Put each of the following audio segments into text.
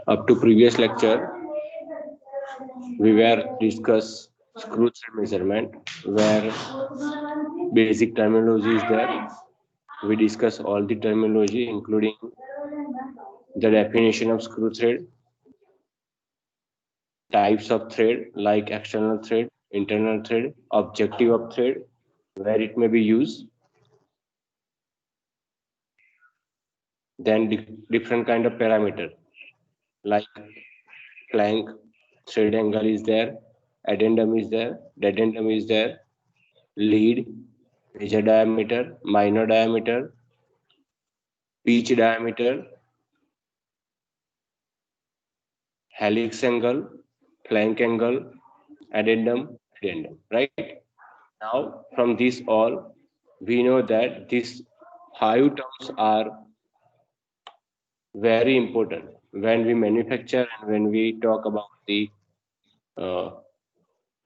Up to previous lecture, we were discuss screw thread measurement, where basic terminology is there. We discuss all the terminology, including the definition of screw thread, types of thread like external thread, internal thread, objective of thread, where it may be used, then different kind of parameter like flank, thread angle is there, addendum is there, dedendum is there, lead, major diameter, minor diameter, pitch diameter, helix angle, flank angle, addendum, right? Now, from this all, we know that these 5 terms are very important when we manufacture and when we talk about the uh,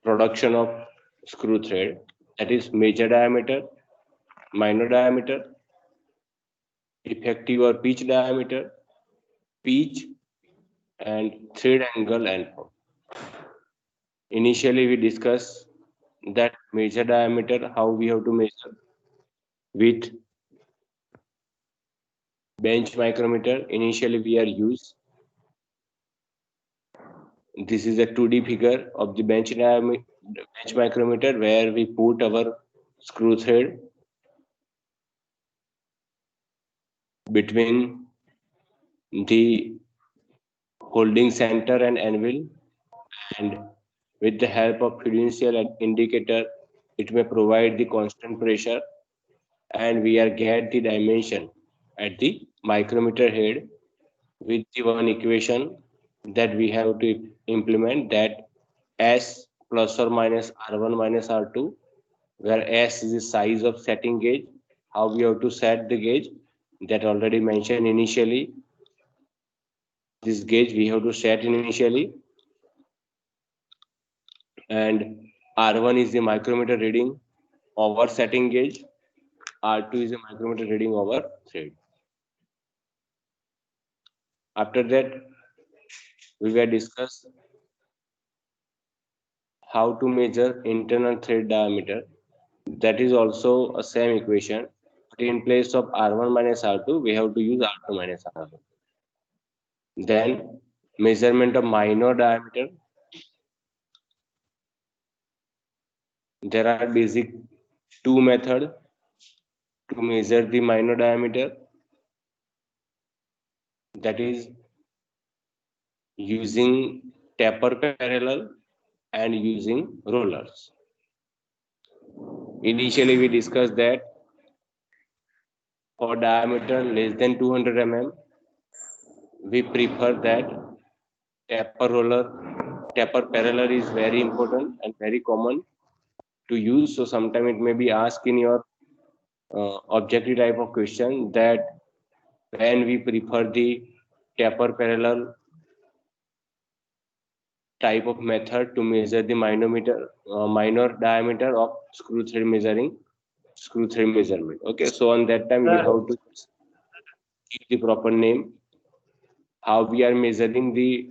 production of screw thread. That is major diameter, minor diameter, effective or pitch diameter, pitch, and thread angle and form. Initially, we discuss that major diameter, how we have to measure with bench micrometer. Initially, we are used. This is a 2D figure of the bench micrometer where we put our screw thread between the holding center and anvil, and with the help of fiducial indicator, it may provide the constant pressure, and we are get the dimension at the micrometer head with the one equation that we have to implement, that S plus or minus R1 minus R2, where S is the size of setting gauge, how we have to set the gauge, that already mentioned initially. This gauge we have to set initially, and R1 is the micrometer reading over setting gauge, R2 is a micrometer reading over thread. After that, we will discuss how to measure internal thread diameter. That is also a same equation, but in place of R1 minus R2, we have to use R2 minus R1. Then measurement of minor diameter. There are basic 2 methods to measure the minor diameter. That is using taper parallel and using rollers. Initially, we discussed that for diameter less than 200 mm, we prefer that taper parallel is very important and very common to use. So sometimes it may be asked in your objective type of question that when we prefer the taper parallel type of method to measure the minor diameter of screw thread measurement. Okay, so on that time we have to keep the proper name, how we are measuring the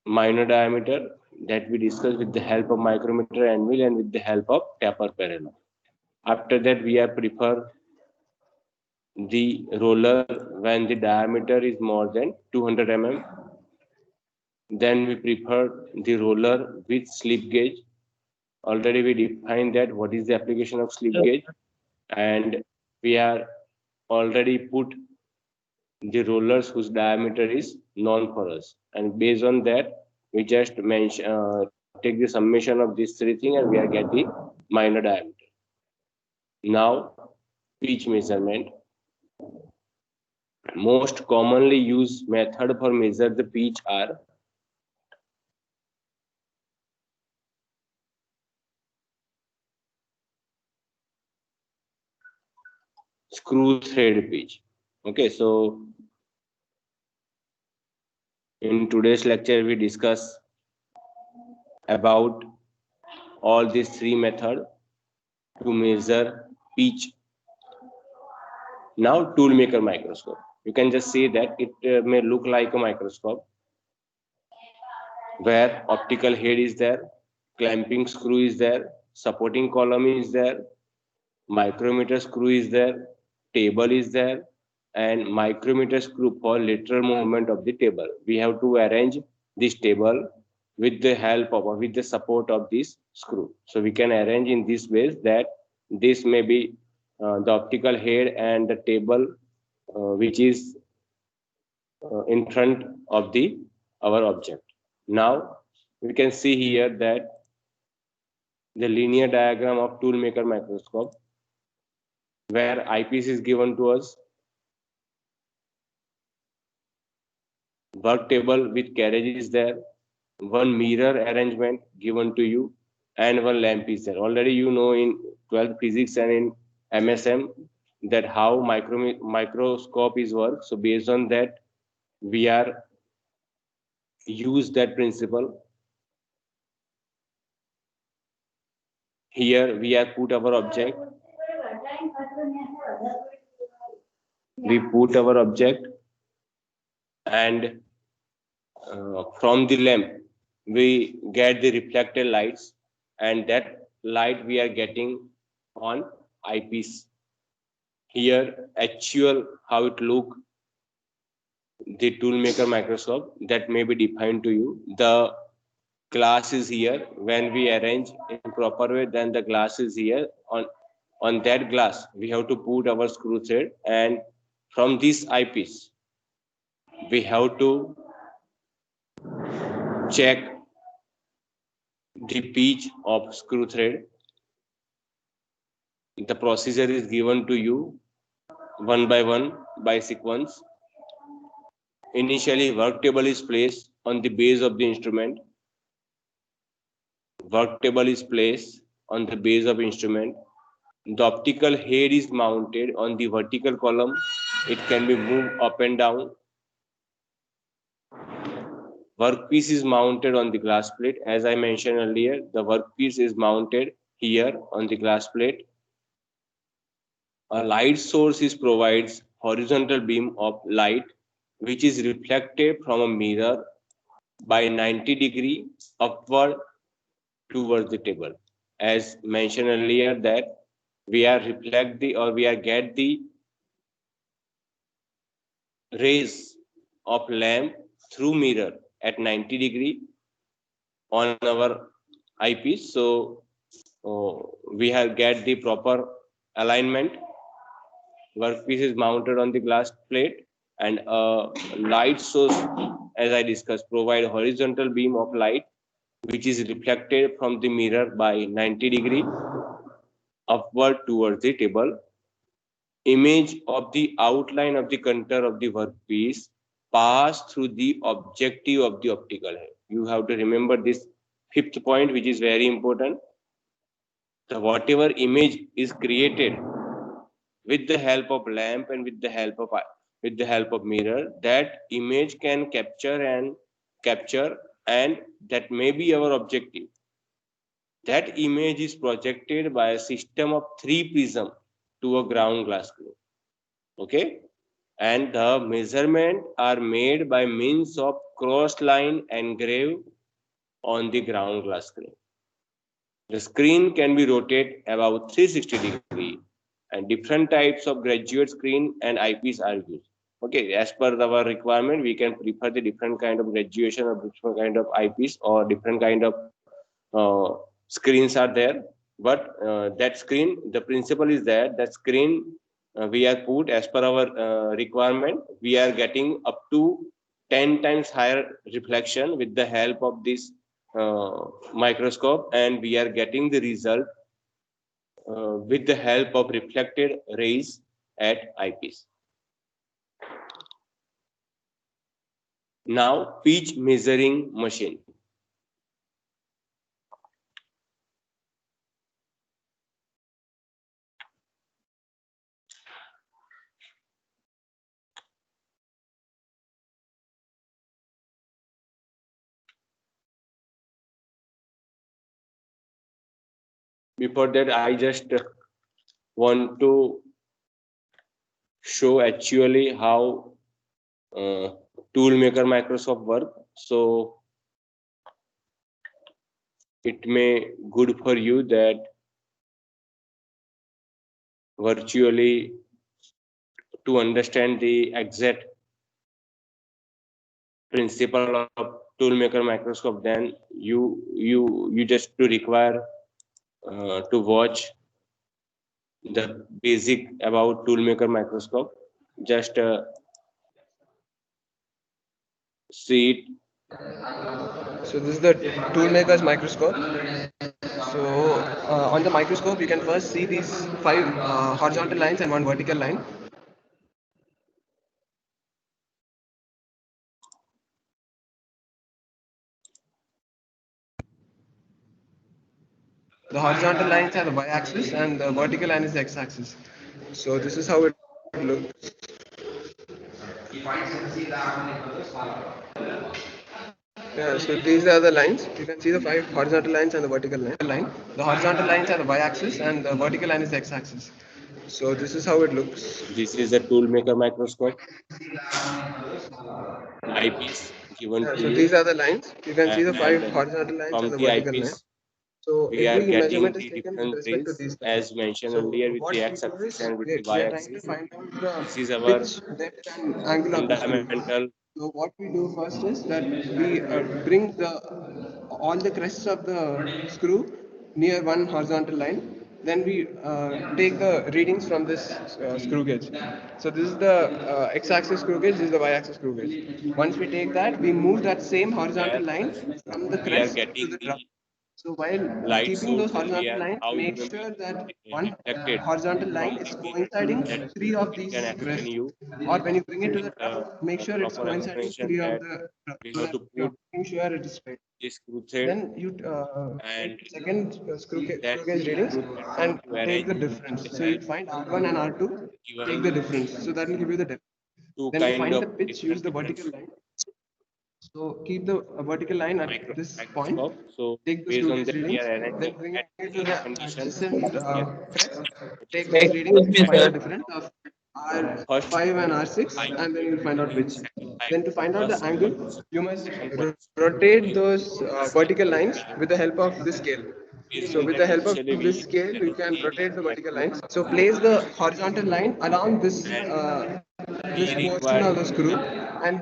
minor diameter, that we discuss with the help of micrometer anvil and with the help of taper parallel. After that, we are prefer the roller when the diameter is more than 200 mm. Then we prefer the roller with slip gauge. Already we defined that what is the application of slip gauge, and we are already put the rollers whose diameter is known for us, and based on that we just take the summation of these 3 things and we are get the minor diameter. Now pitch measurement. Most commonly used method for measure the pitch are screw thread pitch. Okay, so in today's lecture we discuss about all these 3 methods to measure pitch. Now tool maker microscope. You can just see that it may look like a microscope, where optical head is there, clamping screw is there, supporting column is there, micrometer screw is there, table is there, and micrometer screw for lateral movement of the table. We have to arrange this table with the help of, or with the support of this screw. So we can arrange in this ways that this may be the optical head and the table which is in front of the our object. Now we can see here that the linear diagram of toolmaker microscope, where eyepiece is given to us, work table with carriage is there, one mirror arrangement given to you, and one lamp is there. Already you know in 12th physics and in MSM that how microscope is work. So based on that, we are use that principle. Here we are put our object. We put our object, and from the lamp we get the reflected lights, and that light we are getting on eyepiece. Here actual how it look, the toolmaker microscope, that may be defined to you. The glass is here. When we arrange in proper way, then the glass is here. On that glass we have to put our screw thread, and from this eyepiece we have to check the pitch of screw thread. The procedure is given to you one by sequence. Initially, work table is placed on the base of the instrument. Work table is placed on the base of instrument. The optical head is mounted on the vertical column. It can be moved up and down. Workpiece is mounted on the glass plate. As I mentioned earlier, the workpiece is mounted here on the glass plate. A light source is provides horizontal beam of light which is reflected from a mirror by 90-degree upward towards the table. As mentioned earlier that we are reflect the, or we are get the rays of lamp through mirror at 90-degree on our eyepiece. So we have get the proper alignment. Workpiece is mounted on the glass plate, and a light source, as I discussed, provide horizontal beam of light which is reflected from the mirror by 90-degree upward towards the table. Image of the outline of the contour of the workpiece pass through the objective of the optical head. You have to remember this fifth point, which is very important. So whatever image is created with the help of lamp and with the help of mirror, that image can capture, and that may be our objective. That image is projected by a system of 3 prism to a ground glass screen. Okay, and the measurement are made by means of cross line engraved on the ground glass screen. The screen can be rotated about 360 degree, and different types of graduate screen and eyepiece are used. Okay, as per our requirement, we can prefer the different kind of graduation or different kind of eyepiece, or different kind of screens are there. But that screen, the principle is that screen we are put as per our requirement. We are getting up to 10 times higher reflection with the help of this microscope, and we are getting the result with the help of reflected rays at eyepiece. Now, pitch measuring machine. Before that, I just want to show actually how tool maker microscope work. So it may good for you that virtually to understand the exact principle of tool maker microscope. Then you just to require to watch the basic about tool maker microscope. Just see it. So this is the toolmaker's microscope. So on the microscope, you can first see these five horizontal lines and one vertical line. The horizontal lines are the y-axis and the vertical line is the x-axis. So this is how it looks. Yeah, so these are the lines. You can see the five horizontal lines and the vertical line. The horizontal lines are the y-axis and the vertical line is the x-axis. So this is how it looks. This is a tool maker microscope eyepiece given Yeah, to so you, these are the lines. You can see the five and horizontal lines and from the the vertical line. eyepiece So we are every getting measurement is the taken with different respect to rays these lines. as mentioned So earlier with what the we do x-axis is and with the we are trying to y-axis. find out This is the our pitch, depth, and angle of the screw. fundamental. So what we do first is that we bring the all the crests of the screw near one horizontal line. Then we take the readings from this screw gauge. So this is the x-axis screw gauge. This is the y-axis screw gauge. Once we take that, we move that same Where horizontal line from the we are crest to getting the drum. the So while light keeping those source and we horizontal are lines, how it make may sure be that one detected horizontal line from is the mirror coinciding that three of it these can explain crests. you Or when you bring it to with the top, make sure it's proper coinciding explanation three of that the we so have that to you're put making sure it is straight. this screw thread Then you take and second that screw gauge readings screw thread and to take the arrange difference. with the So you help find R1 and R2, take the given difference. So that will give you the difference. two Then to kind find the of pitch, use different the vertical difference line. So keep the vertical line at this point. microscope. So Take the based screw on gauge that, we readings. are Then arranging bring at it to each the condition. adjacent We are crest. Take adjusting those readings. Find the and difference of first R5 and R6, height, and then you'll find out pitch. second height, Then to find out the first angle, position, you must second position. rotate We those see vertical lines with the help of this scale. based So on with that the help of initially this we scale, you can arrange rotate the the vertical screw lines. So place the horizontal line along and this we portion require of the screw, and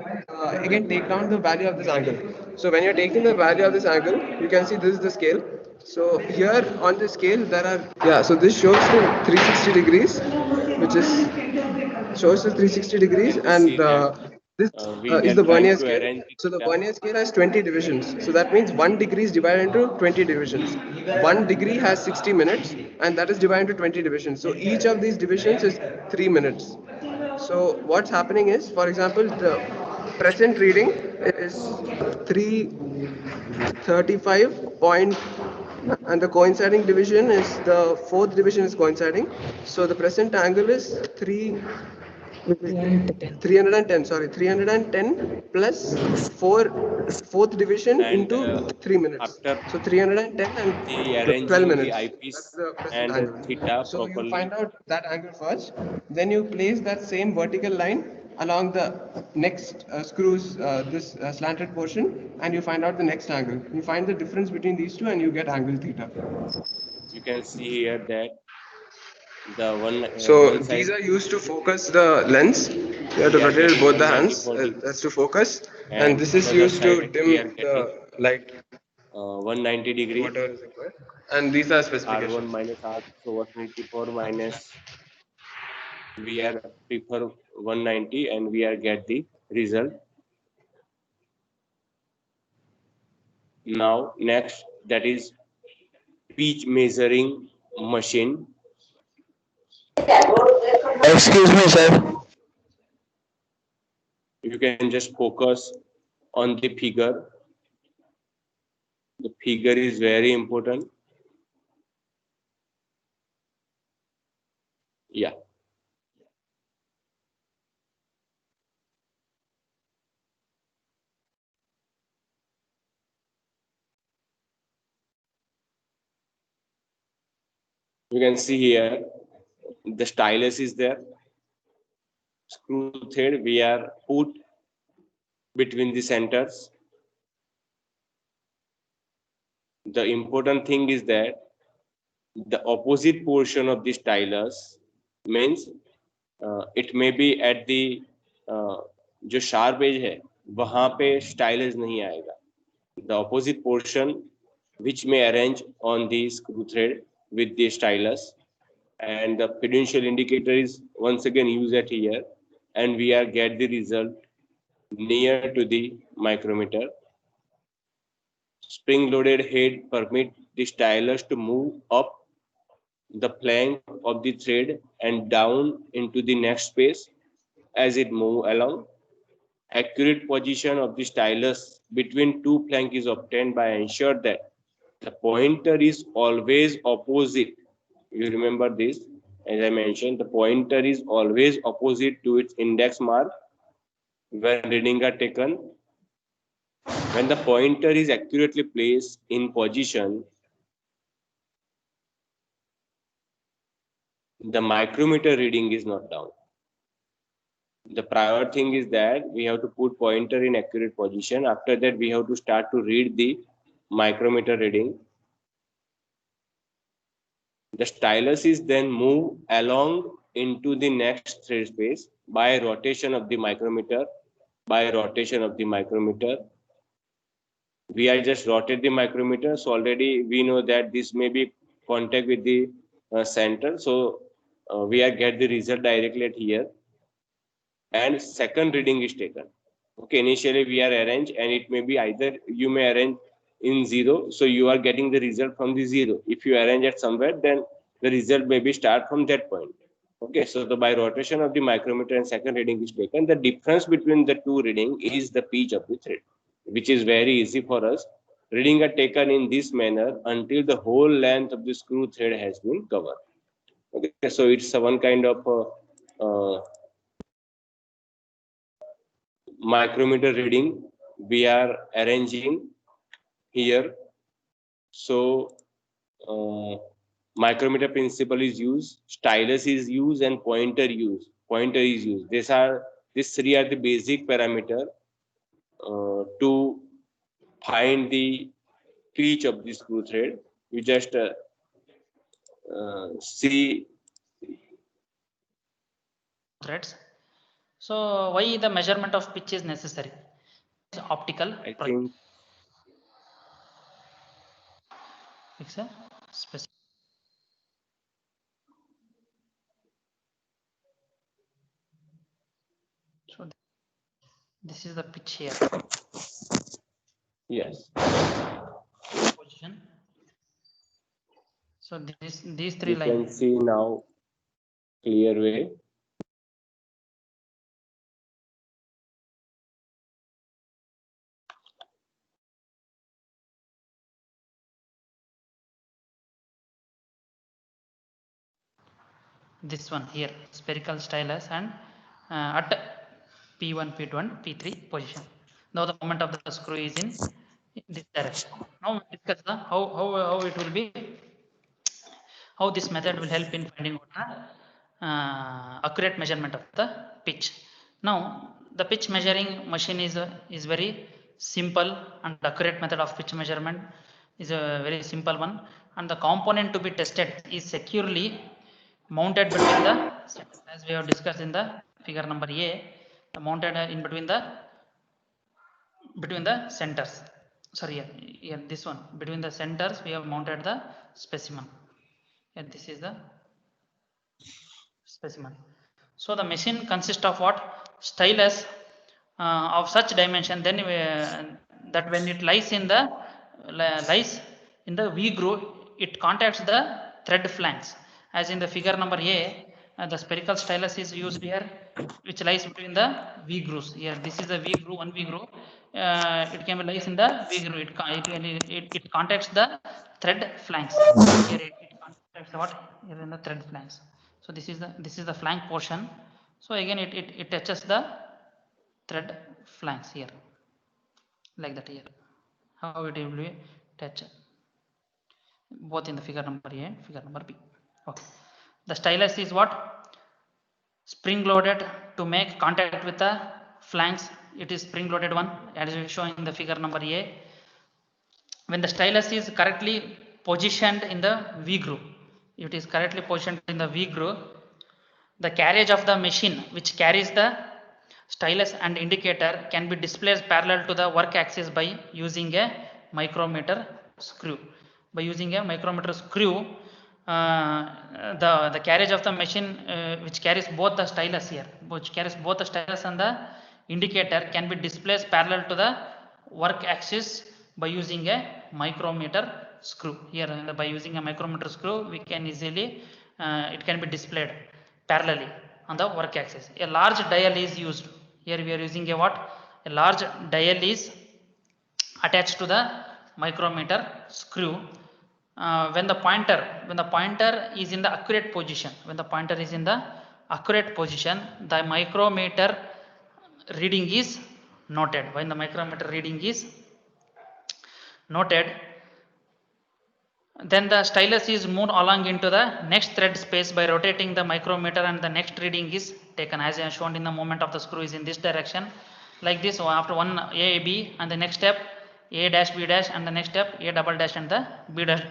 again take down the value of this angle. So when you're taking the value of this angle, you can see this is the scale. So here on the scale there are, yeah, so this shows the 360 degrees, which is shows the 360 degrees, can see and that this we is are the trying vernier to scale. arrange the So the theta. vernier scale has 20 divisions. So that means 1 degree is divided into 20 divisions. 1 degree has 60 minutes, and that is divided into 20 divisions. So each of these divisions is 3 minutes. So what's happening is, for example, the present reading is 335 point, and the coinciding division is the fourth division is coinciding. So the present angle is 310, sorry, 310 plus 4th division And into 3 minutes. after So 310 the and 12 arranging the minutes. That's eyepiece the present and angle. theta So you properly, find out that angle first, then you place that same vertical line along the next screws, this slanted portion, and you find out the next angle. You find the difference between these two and you get angle theta. you can see here that the So one these side are used to focus the lens. You have to we are rotate with getting both the hands. 194 degree, That's to focus, and and this is another used to side we are dim getting the light, 190 degree. whatever is required. And these are R1 specifications. minus R so 184 minus we are prefer 190 and we are get the result. Now next, that is pitch measuring machine. Excuse me, sir. You can just focus on the figure. The figure is very important. Yeah. You can see here the stylus is there. Screw thread we are put between the centers. The important thing is that the opposite portion of the stylus means it may be at the जो sharp edge है वहां पे stylus नहीं आएगा. The opposite portion which may arrange on the screw thread with the stylus, and the potential indicator is once again used at here, and we are get the result near to the micrometer. Spring loaded head permit the stylus to move up the flank of the thread and down into the next space as it move along. Accurate position of the stylus between two flanks is obtained by ensure that the pointer is always opposite. You remember this, as I mentioned, the pointer is always opposite to its index mark when reading are taken. When the pointer is accurately placed in position, the micrometer reading is not down. The prior thing is that we have to put pointer in accurate position. After that, we have to start to read the micrometer reading. The stylus is then moved along into the next thread space by rotation of the micrometer. We are just rotate the micrometer, so already we know that this may be contact with the center, so we are get the result directly at here, and second reading is taken. Okay, initially we are arranged, and it may be either you may arrange in 0, so you are getting the result from the 0. If you arrange at somewhere, then the result may be start from that point. Okay, so by rotation of the micrometer and second reading is taken. The difference between the two reading is the pitch of the thread, which is very easy for us. Reading are taken in this manner until the whole length of the screw thread has been covered. Okay, so it's one kind of micrometer reading we are arranging here. So micrometer principle is used, stylus is used, and pointer is used. These three are the basic parameter to find the pitch of the screw thread. You just see threads. So why the measurement of pitch is necessary? It's optical. I think It's a specific. So this is the pitch here. yes. Position. So these three You can lines. see now clear way. This one here, spherical stylus, and at P1, P2, and P3 position. Now the moment of the screw is in this direction. Now we discuss the how it will be, how this method will help in finding out the accurate measurement of the pitch. Now the pitch measuring machine is very simple, and accurate method of pitch measurement is a very simple one, and the component to be tested is securely mounted between the, as we have discussed in the figure number A, mounted in between the centers. Sorry, here this one, between the centers we have mounted the specimen. And this is the specimen. So the machine consists of what? Stylus of such dimension, then that when it lies in the V groove, it contacts the thread flanks. As in the figure number A, the spherical stylus is used here, which lies between the V grooves. Here, this is the V groove, one V groove. It can be lies in the V groove. It contacts the thread flanks. Here it contacts what? Here in the thread flanks. So this is the flank portion. So again it touches the thread flanks here, like that here. How it will be touched, both in the figure number A and figure number B. Okay. The stylus is what? Spring loaded to make contact with the flanks it is spring loaded one as shown in the figure number A. When the stylus is correctly positioned in the V groove, it is correctly positioned in the V groove, the carriage of the machine which carries the stylus and indicator can be displaced parallel to the work axis by using a micrometer screw. By using a micrometer screw, the carriage of the machine which carries both the stylus here, which carries both the stylus and the indicator can be displaced parallel to the work axis by using a micrometer screw. Here by using a micrometer screw we can easily it can be displayed parallelly on the work axis. A large dial is used. Here we are using a what? A large dial is attached to the micrometer screw. When the pointer is in the accurate position, the micrometer reading is noted. When the micrometer reading is noted, then the stylus is moved along into the next thread space by rotating the micrometer, and the next reading is taken as I have shown in the movement of the screw is in this direction, like this. So after one A, B, and the next step A dash, B dash, and the next step A double dash and the B dash,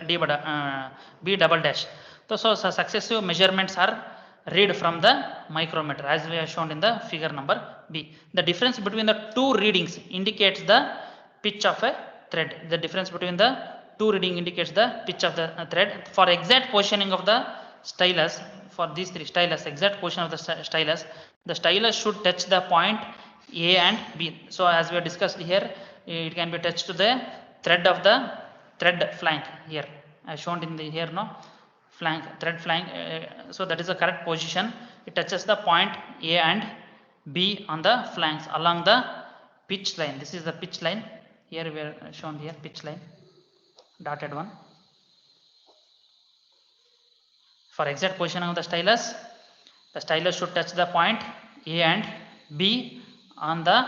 B double dash. So successive measurements are read from the micrometer as we have shown in the figure number B. The difference between the two readings indicates the pitch of a thread. The difference between the two reading indicates the pitch of the thread. For exact positioning of the stylus, for these three stylus, exact position of the stylus should touch the point A and B. So as we have discussed here, it can be touched to the thread of the thread flank here, as shown in the here no flank, thread flank. So that is the correct position. It touches the point A and B on the flanks along the pitch line. This is the pitch line. Here we are shown here pitch line, dotted one. For exact position of the stylus should touch the point A and B on the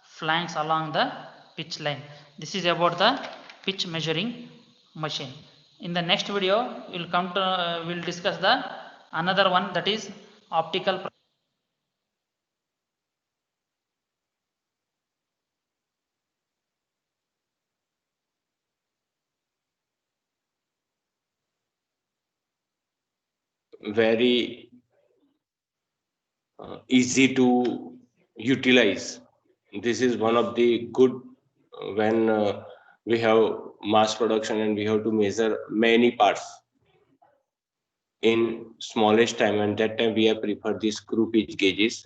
flanks along the pitch line. This is about the pitch measuring machine. In the next video, we'll discuss the another one, that is optical. Very easy to utilize. This is one of the good when we have mass production and we have to measure many parts in smallest time, and that time we have preferred these screw pitch gauges.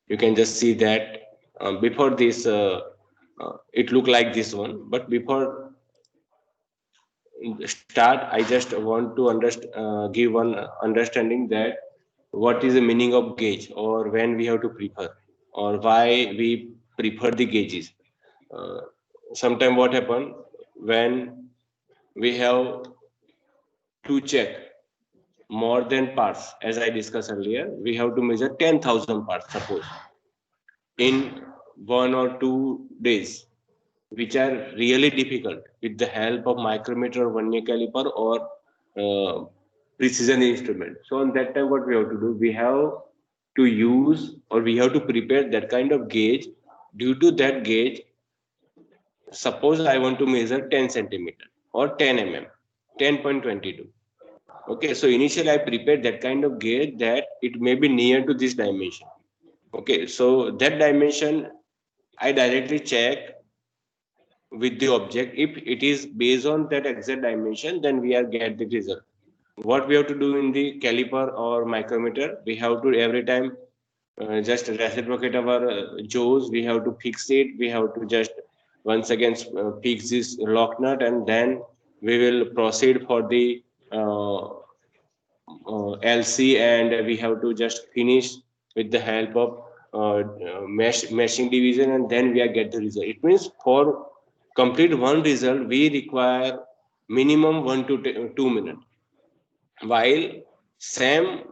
You can just see that before this it looked like this one, but before start I just want to give one understanding that what is the meaning of gauge, or when we have to prefer, or why we prefer the gauges. Sometimes what happen when we have to check more than parts, as I discussed earlier, we have to measure 10,000 parts, suppose, in 1 or 2 days, which are really difficult with the help of micrometer, vernier caliper, or precision instrument. So on that time, what we have to do, we have to use, or we have to prepare that kind of gauge. Due to that gauge, suppose I want to measure 10 centimeter or 10 mm, 10.22. Okay, so initially I prepared that kind of gauge that it may be near to this dimension. Okay, so that dimension I directly check with the object. If it is based on that exact dimension, then we are get the result. What we have to do in the caliper or micrometer, we have to every time just reciprocate our jaws. We have to fix it. We have to just once again fix this lock nut, and then we will proceed for the LC, and we have to just finish with the help of meshing division, and then we are get the result. It means for complete one result we require minimum 1 to 2 minutes, while same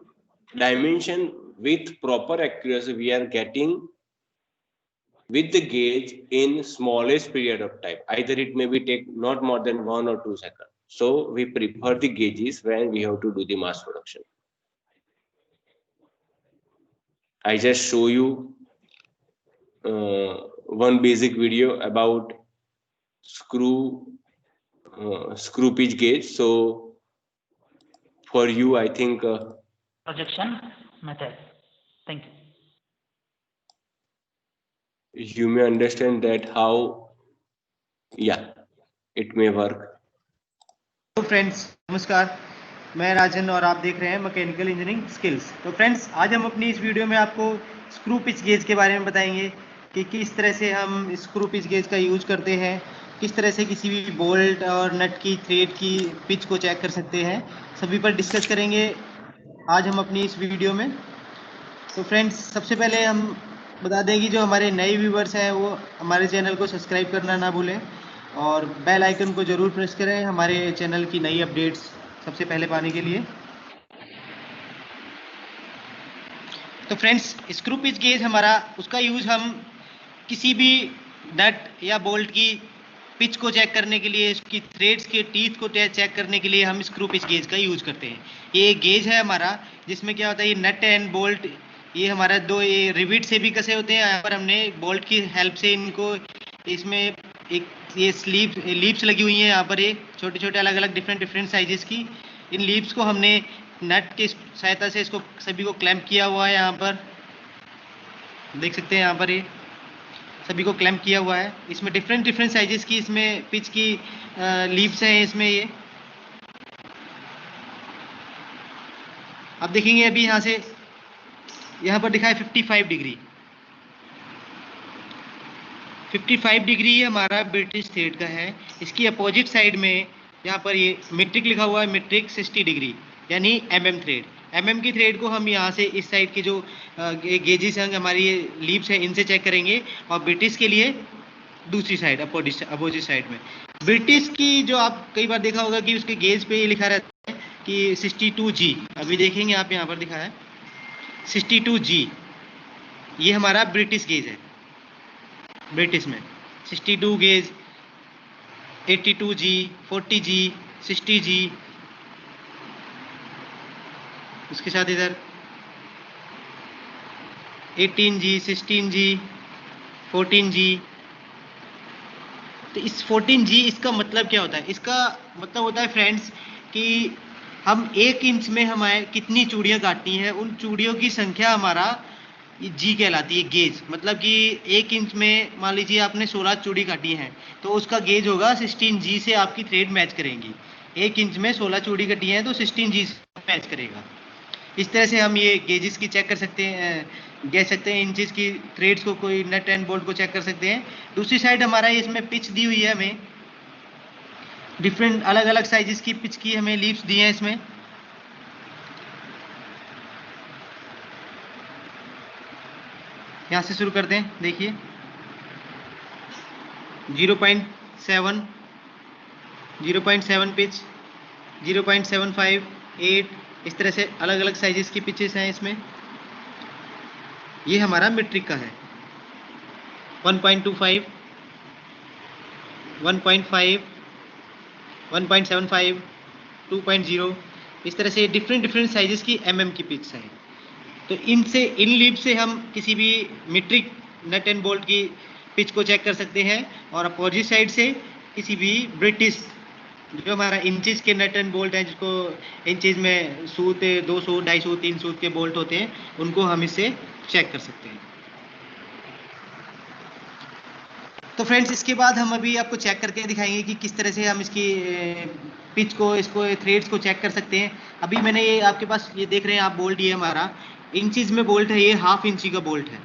dimension with proper accuracy we are getting with the gauge in smallest period of time. Either it may be take not more than 1 or 2 seconds. So we prefer the gauges when we have to do the mass production. I just show you one basic video about screw pitch gauge. So for you, I think Projection method. Thank you. you may understand that how, yeah, it may work. तो friends नमस्कार, मैं राजन और आप देख रहे हैं mechanical engineering skills. तो friends आज हम अपनी इस वीडियो में आपको स्क्रू पिच गेज के बारे में बताएंगे कि किस तरह से हम स्क्रू पिच गेज का यूज करते हैं, किस तरह से किसी भी बोल्ट और नट की थ्रेड की पिच को चेक कर सकते हैं, सभी पर डिस्कस करेंगे आज हम अपनी इस वीडियो में। तो फ्रेंड्स सबसे पहले हम बता दें कि जो हमारे नए व्यूवर्स हैं वो हमारे चैनल को सब्सक्राइब करना ना भूलें और बेल आइकन को ज़रूर प्रेस करें हमारे चैनल की नई अपडेट्स सबसे पहले पाने के लिए। तो फ्रेंड्स स्क्रू पिच गेज हमारा उसका यूज़ हम किसी भी नट या बोल्ट की पिच को चेक करने के लिए, उसकी थ्रेड्स के टीथ को चेक करने के लिए हम स्क्रू पिच गेज का यूज़ करते हैं। ये गेज है हमारा जिसमें क्या होता है, ये नट एंड बोल्ट ये हमारा दो ये रिविट से भी कसे होते हैं। यहाँ पर हमने बोल्ट की हेल्प से इनको इसमें एक ये लीप्स लगी हुई हैं यहाँ पर, ये छोटे छोटे अलग अलग डिफरेंट साइजेस की। इन लीप्स को हमने नट की सहायता से इसको सभी को क्लैंप किया हुआ है। यहाँ पर देख सकते हैं, यहाँ पर ये सभी को क्लैंप किया हुआ है। इसमें डिफरेंट साइजेस की इसमें पिच की लीप्स हैं इसमें। ये आप देखेंगे अभी यहाँ से यहाँ पर दिखा है 55 डिग्री। 55 डिग्री ये हमारा ब्रिटिश थ्रेड का है। इसकी अपोजिट साइड में यहाँ पर ये मीट्रिक लिखा हुआ है, मीट्रिक 60 डिग्री यानी mm थ्रेड। mm की थ्रेड को हम यहाँ से इस साइड की जो गेजेस हैं हमारी ये लीप्स हैं इनसे चेक करेंगे और ब्रिटिश के लिए दूसरी साइड अपोजिट साइड में। ब्रिटिश की जो आप कई बार देखा होगा कि उसके गेज पे ये लिखा रहता है कि 62G। अभी देखेंगे आप यहाँ पर दिखा है 62G, ये हमारा ब्रिटिश गेज है। ब्रिटिश में 62 गेज, 82G, 40G, 60G, उसके साथ इधर 18G, 16G, 14G। तो इस 14G इसका मतलब क्या होता है? इसका मतलब होता है फ्रेंड्स कि हम 1 इंच में हमें कितनी चूड़ियाँ काटनी है, उन चूड़ियों की संख्या हमारा जी कहलाती है गेज। मतलब कि 1 इंच में मान लीजिए आपने 16 चूड़ी काटी हैं तो उसका गेज होगा 16G से आपकी थ्रेड मैच करेंगी। 1 इंच में 16 चूड़ी कटी हैं तो 16G से मैच करेगा। इस तरह से हम ये गेजेस की चेक कर सकते हैं, कह सकते हैं इंचेस की थ्रेड्स को, कोई नट एंड बोल्ट को चेक कर सकते हैं। दूसरी साइड हमारा इसमें पिच दी हुई है, हमें डिफरेंट अलग अलग साइजेस की पिच की हमें लीप्स दी हैं इसमें। यहाँ से शुरू करते हैं, देखिए 0.7, 0.7 पिच, 0.75, 8, इस तरह से अलग अलग साइजेस की पिचेस हैं इसमें। ये हमारा मीट्रिक का है। 1.25, 1.5, 1.75, 2.0, इस तरह से डिफरेंट साइजेस की mm की पिच हैं। तो इन लीप से हम किसी भी मीट्रिक नट एंड बोल्ट की पिच को चेक कर सकते हैं और अपोजिट साइड से किसी भी ब्रिटिश जो हमारा इंचेस के नट एंड बोल्ट हैं, जिसको इंचेस में सूत 2 सूत 2.5 सूत 3 सूत के बोल्ट होते हैं, उनको हम इससे चेक कर सकते हैं। तो फ्रेंड्स इसके बाद हम अभी आपको चेक करके दिखाएंगे कि किस तरह से हम इसकी पिच को, इसको थ्रेड्स को चेक कर सकते हैं। अभी मैंने ये आपके पास ये देख रहे हैं आप बोल्ट, ये हमारा इंचेस में बोल्ट है, ये 1/2 इंची का बोल्ट है,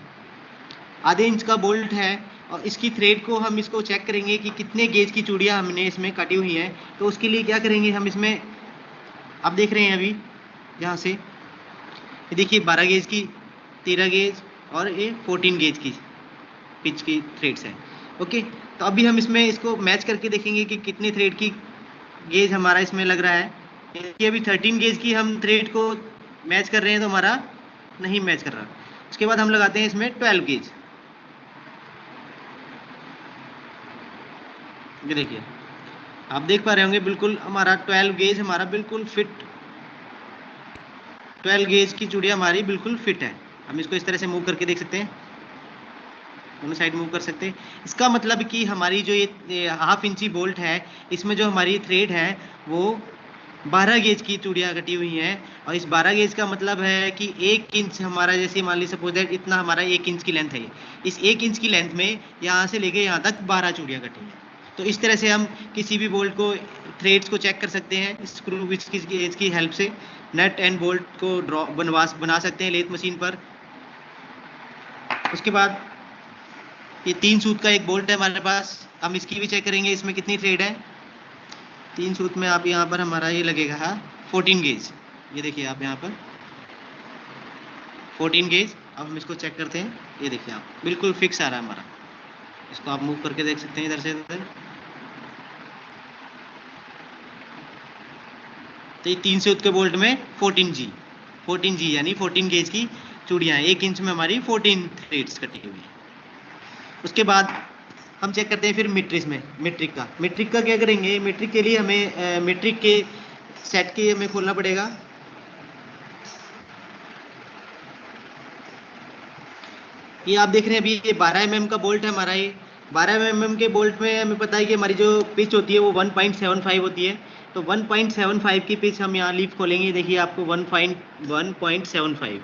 आधे इंच का बोल्ट है। और इसकी थ्रेड को हम इसको चेक करेंगे कि कितने गेज की चूड़ियाँ हमने इसमें काटी हुई हैं। तो उसके लिए क्या करेंगे हम इसमें, आप देख रहे हैं अभी यहाँ से ये देखिए 12 गेज की, 13 गेज और ये 14 गेज की पिच की थ्रेड्स हैं। ओके, तो अभी हम इसमें इसको मैच करके देखेंगे कि कितनी थ्रेड की गेज हमारा इसमें लग रहा है। कि अभी 13 गेज की हम थ्रेड को मैच कर रहे हैं तो हमारा नहीं मैच कर रहा। उसके बाद हम लगाते हैं इसमें 12 गेज। ये देखिए आप देख पा रहे होंगे बिल्कुल हमारा 12 गेज हमारा बिल्कुल फिट, 12 गेज की चूड़ियाँ हमारी बिल्कुल फिट है। हम इसको इस तरह से मूव करके देख सकते हैं, दोनों साइड मूव कर सकते हैं। इसका मतलब कि हमारी जो ये हाफ इंची बोल्ट है, इसमें जो हमारी थ्रेड है वो 12 गेज की चूड़ियाँ कटी हुई हैं। और इस 12 गेज का मतलब है कि 1 इंच हमारा, जैसे मान ली सपोज दैट इतना हमारा 1 इंच की लेंथ है, इस 1 इंच की लेंथ में यहाँ से लेके यहाँ तक 12 चूड़ियाँ कटी हैं। तो इस तरह से हम किसी भी बोल्ट को, थ्रेड्स को चेक कर सकते हैं स्क्रू विच की गेज की हेल्प से। नट एंड बोल्ट को बना सकते हैं लेथ मशीन पर। उसके बाद ये 3 सूत का एक बोल्ट है हमारे पास, हम इसकी भी चेक करेंगे इसमें कितनी थ्रेड है। 3 सूत में आप यहाँ पर हमारा ये लगेगा 14 गेज, ये देखिए आप यहाँ पर 14 गेज। अब हम इसको चेक करते हैं, ये देखिए आप बिल्कुल फिक्स आ रहा है हमारा। इसको आप मूव करके देख सकते हैं इधर से इधर। तो ये 3 सूत के बोल्ट में 14 जी यानी 14 गेज की चूड़ियाँ, 1 इंच में हमारी 14 थ्रेड्स कटी हुई है। उसके बाद हम चेक करते हैं फिर मीट्रिक का क्या करेंगे। मीट्रिक के लिए हमें मीट्रिक के सेट के हमें खोलना पड़ेगा। ये आप देख रहे हैं अभी ये 12 mm का बोल्ट है हमारा। ये 12 mm के बोल्ट में हमें पता है कि हमारी जो पिच होती है वो 1.75 होती है। तो 1.75 की पिच हम यहाँ लीफ खोलेंगे, देखिए आपको 1.75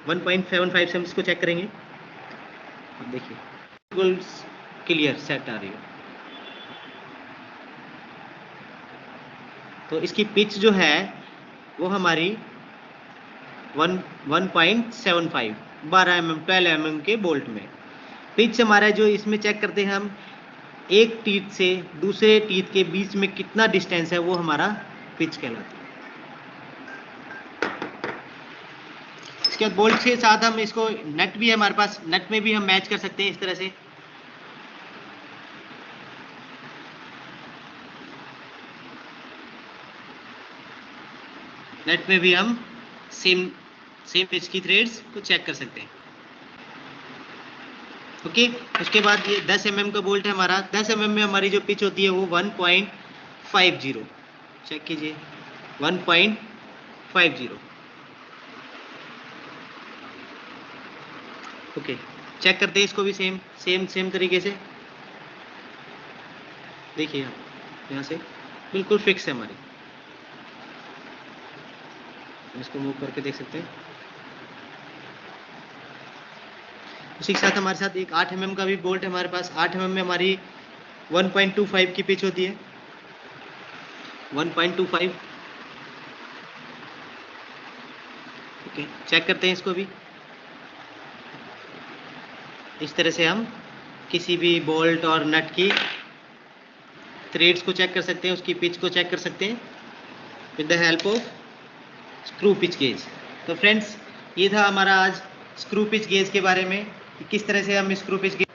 1.75 से हम इसको चेक करेंगे। अब देखिए बिल्कुल क्लियर सेट आ रही है। तो इसकी पिच जो है वो हमारी 1.75 12 mm 12 mm के बोल्ट में। पिच हमारा जो इसमें चेक करते हैं हम, एक टीथ से दूसरे टीथ के बीच में कितना डिस्टेंस है वो हमारा पिच कहलाता है। इसके बाद बोल्ट के साथ हम इसको, नट भी है हमारे पास, नट में भी हम मैच कर सकते हैं इस तरह से। नट में भी हम सेम पिच की थ्रेड्स को चेक कर सकते हैं। ओके, उसके बाद ये 10 mm का बोल्ट है हमारा। 10 mm में हमारी जो पिच होती है वो 1.50, चेक कीजिए 1.50। ओके, चेक करते हैं इसको भी सेम तरीके से। देखिए आप यहाँ से बिल्कुल फिक्स है हमारी, इसको मूव करके देख सकते हैं। उसी के साथ हमारे साथ एक 8 mm का भी बोल्ट है हमारे पास। 8 mm में हमारी 1.25 की पिच होती है, 1.25। ओके, चेक करते हैं इसको भी। इस तरह से हम किसी भी बोल्ट और नट की थ्रेड्स को चेक कर सकते हैं, उसकी पिच को चेक कर सकते हैं with the help of screw pitch gauge. तो फ्रेंड्स, ये था हमारा आज स्क्रू पिच गेज के बारे में कि किस तरह से हम स्क्रू पिच गेज